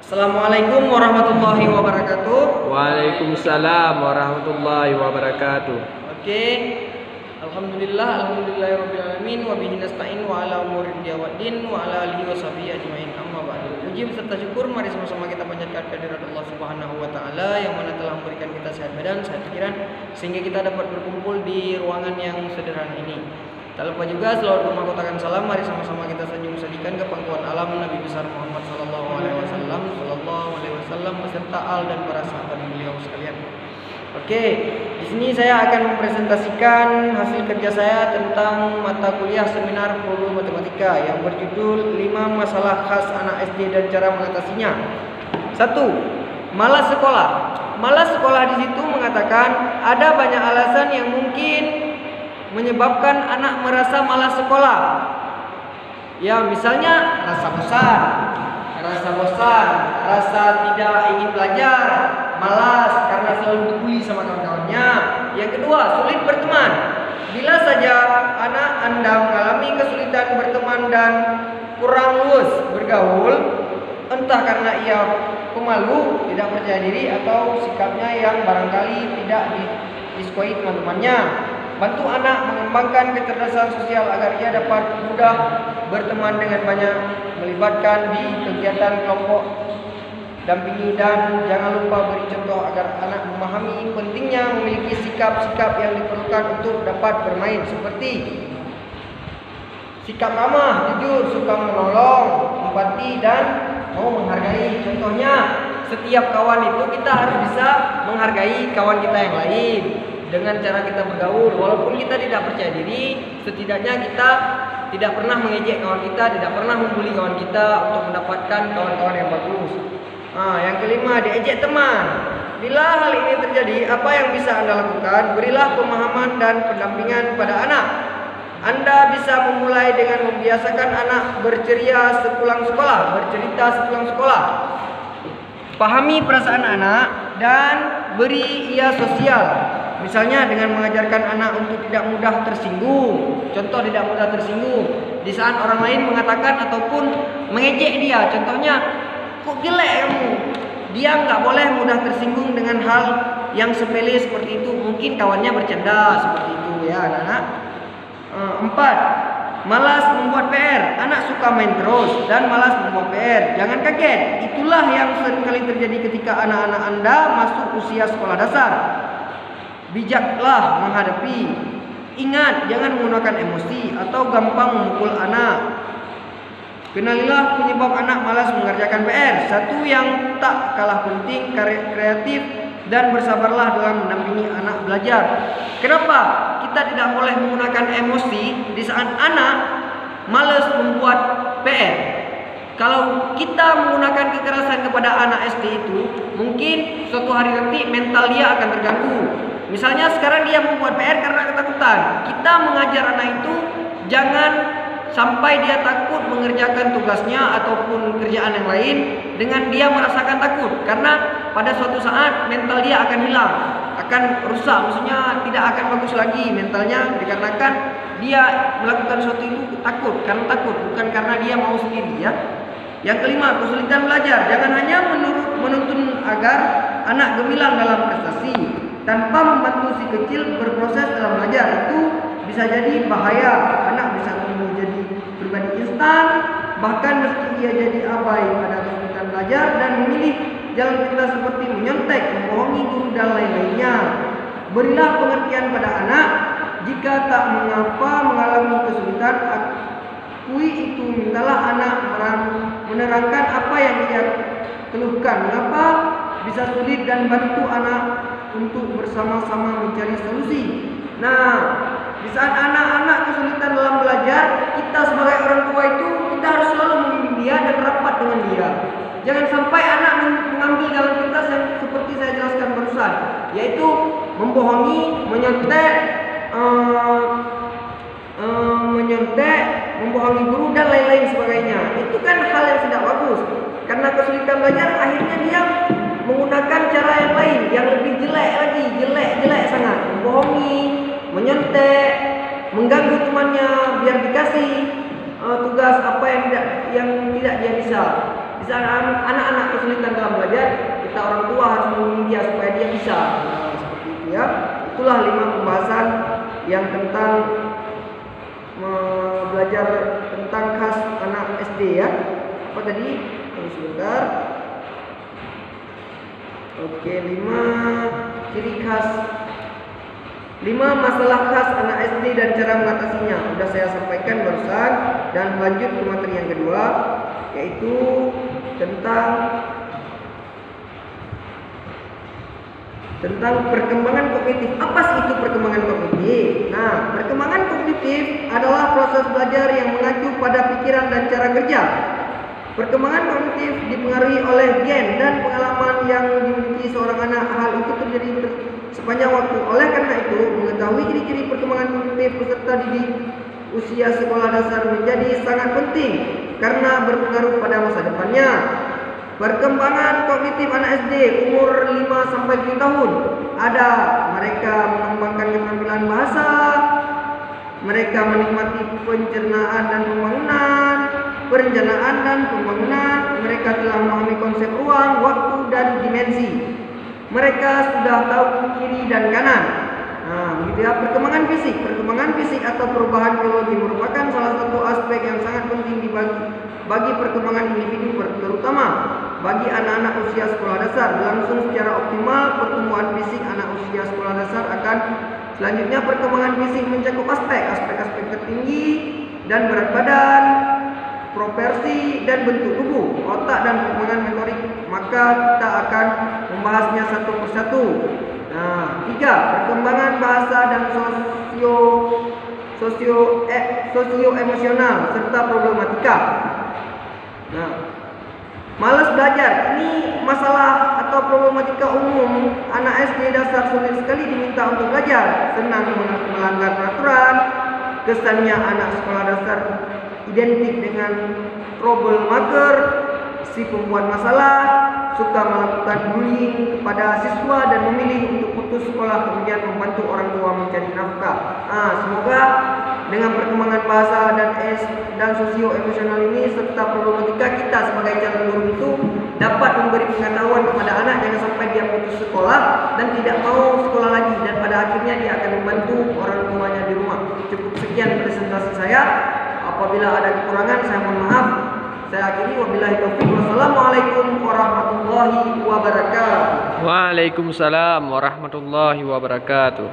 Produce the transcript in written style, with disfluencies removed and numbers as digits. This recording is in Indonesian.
Assalamualaikum warahmatullahi wabarakatuh. Waalaikumsalam warahmatullahi wabarakatuh. Oke. Alhamdulillahirabbil alamin wa bihi nasta'in wa ala umuri dunya waddin wa ala alihi washabihi ajmain. Amma ba'du. Puji beserta syukur mari sama-sama kita panjatkan kehadirat Allah Subhanahu wa taala yang mana telah memberikan kita sehat badan, sehat pikiran sehingga kita dapat berkumpul di ruangan yang sederhana ini. Tak lupa juga selalu memahkotakan salam. Mari sama-sama kita sanjung sajikan ke pangkuan alam Nabi besar Muhammad sallallahu alaihi wasallam beserta al dan para sahabat beliau sekalian. Oke, di sini saya akan mempresentasikan hasil kerja saya tentang mata kuliah seminar Prodi Matematika yang berjudul 5 masalah khas anak SD dan cara mengatasinya. 1. Malas sekolah. Malas sekolah di situ mengatakan ada banyak alasan yang mungkin menyebabkan anak merasa malas sekolah. Ya, misalnya rasa bosan, rasa tidak ingin belajar, malas karena selalu dibully sama kawan-kawannya. Yang kedua, sulit berteman. Bila saja anak Anda mengalami kesulitan berteman dan kurang luas bergaul, entah karena ia pemalu, tidak percaya diri, atau sikapnya yang barangkali tidak disukai teman-temannya, bantu anak mengembangkan kecerdasan sosial agar ia dapat mudah berteman dengan banyak, melibatkan di kegiatan kelompok, dampingi, dan jangan lupa beri contoh agar anak memahami pentingnya memiliki sikap-sikap yang diperlukan untuk dapat bermain, seperti sikap ramah, jujur, suka menolong, empati, dan mau menghargai. Contohnya, setiap kawan itu kita harus bisa menghargai kawan kita yang lain dengan cara kita bergaul. Walaupun kita tidak percaya diri, setidaknya kita tidak pernah mengejek kawan kita, tidak pernah membuli kawan kita untuk mendapatkan kawan-kawan yang bagus. Yang kelima, diejek teman. Bila hal ini terjadi, apa yang bisa Anda lakukan? Berilah pemahaman dan pendampingan pada anak. Anda bisa memulai dengan membiasakan anak bercerita sepulang sekolah. Pahami perasaan anak dan beri ia sosial. Misalnya dengan mengajarkan anak untuk tidak mudah tersinggung. Contoh, tidak mudah tersinggung di saat orang lain mengatakan ataupun mengejek dia. Contohnya, kok jelek kamu? Dia nggak boleh mudah tersinggung dengan hal yang sepele seperti itu. Mungkin kawannya bercanda seperti itu ya anak-anak. 4. Malas membuat PR. Anak suka main terus dan malas membuat PR. Jangan kaget. Itulah yang seringkali terjadi ketika anak-anak Anda masuk usia sekolah dasar. Bijaklah menghadapi. Ingat, jangan menggunakan emosi atau gampang memukul anak. Kenalilah penyebab anak malas mengerjakan PR. Satu yang tak kalah penting, kreatif dan bersabarlah dalam mendampingi anak belajar. Kenapa kita tidak boleh menggunakan emosi di saat anak malas membuat PR? Kalau kita menggunakan kekerasan kepada anak SD itu, mungkin suatu hari nanti mental dia akan terganggu. Misalnya sekarang dia membuat PR karena ketakutan. Kita mengajar anak itu jangan sampai dia takut mengerjakan tugasnya ataupun kerjaan yang lain dengan dia merasakan takut. Karena pada suatu saat mental dia akan hilang, akan rusak, maksudnya tidak akan bagus lagi mentalnya dikarenakan dia melakukan sesuatu itu karena takut, bukan karena dia mau sendiri ya. Yang kelima, kesulitan belajar. Jangan hanya menuntun agar anak gemilang dalam prestasi tanpa membantu si kecil berproses dalam belajar. Itu bisa jadi bahaya. Anak bisa tumbuh jadi pribadi instan, bahkan meski ia jadi abai pada kesulitan belajar dan memilih jalan pintas seperti menyontek, membohongi guru dan lain-lainnya. Berilah pengertian pada anak. Jika tak mengapa mengalami kesulitan, akui itu. Mintalah anak menerangkan apa yang ia keluhkan, mengapa bisa sulit, dan bantu anak untuk bersama-sama mencari solusi. Nah, di saat anak-anak kesulitan dalam belajar, kita sebagai orang tua itu kita harus selalu membimbing dia dan rapat dengan dia. Jangan sampai anak mengambil jalan pintas yang seperti saya jelaskan barusan, yaitu membohongi, menyontek, membohongi guru dan lain-lain sebagainya. Itu kan hal yang tidak bagus. Karena kesulitan belajar, akhirnya dia menggunakan cara yang lain yang lebih jelek lagi, jelek sangat, membohongi, menyontek, mengganggu temannya biar dikasih tugas apa yang tidak dia bisa. Di saat anak-anak kesulitan Itulah 5 pembahasan yang tentang belajar tentang khas anak SD ya. Apa tadi? Tunggu sebentar. Oke, 5 ciri khas, 5 masalah khas anak SD dan cara mengatasinya. Sudah saya sampaikan barusan, dan lanjut ke materi yang kedua, yaitu tentang perkembangan kognitif. Apa sih itu perkembangan kognitif? Nah, perkembangan kognitif adalah proses belajar yang mengacu pada pikiran dan cara kerja. Perkembangan kognitif dipengaruhi oleh gen dan pengalaman yang dimiliki seorang anak. Hal itu terjadi sepanjang waktu. Oleh karena itu, mengetahui ciri-ciri perkembangan kognitif peserta didik usia sekolah dasar menjadi sangat penting karena berpengaruh pada masa depannya. Perkembangan kognitif anak SD umur 5-7 tahun. Ada mereka mengembangkan keterampilan bahasa, mereka menikmati pencernaan dan pembangunan, perencanaan dan pembangunan, mereka telah memahami konsep ruang, waktu, dan dimensi. Mereka sudah tahu kiri dan kanan. Nah, begitu ya. Perkembangan fisik atau perubahan biologi merupakan salah satu aspek yang sangat penting bagi perkembangan individu, terutama bagi anak-anak usia sekolah dasar. Berlangsung secara optimal pertumbuhan fisik anak usia sekolah dasar akan selanjutnya perkembangan fisik mencakup aspek tertinggi dan berat badan, proporsi dan bentuk tubuh, otak dan perkembangan motorik. Maka kita akan membahasnya satu persatu. Nah, 3. Perkembangan bahasa dan sosioemosional serta problematika. Nah, malas belajar ini masalah atau problematika umum. Anak SD dasar sulit sekali diminta untuk belajar, senang melanggar peraturan. Kesannya anak sekolah dasar identik dengan troublemaker, si pembuat masalah, suka melakukan bullying kepada siswa dan memilih untuk putus sekolah kemudian membantu orang tua mencari nafkah. Semoga dengan perkembangan bahasa dan sosio-emosional ini serta problematika, kita sebagai calon guru itu dapat memberi pengetahuan kepada anak jangan sampai dia putus sekolah dan tidak mau sekolah lagi, dan pada akhirnya dia akan membantu orang tuanya di rumah. Cukup sekian presentasi saya. Apabila ada kekurangan saya mohon maaf. Saya akhiri, wabillahi taufiq. Wassalamualaikum warahmatullahi wabarakatuh. Waalaikumsalam warahmatullahi wabarakatuh.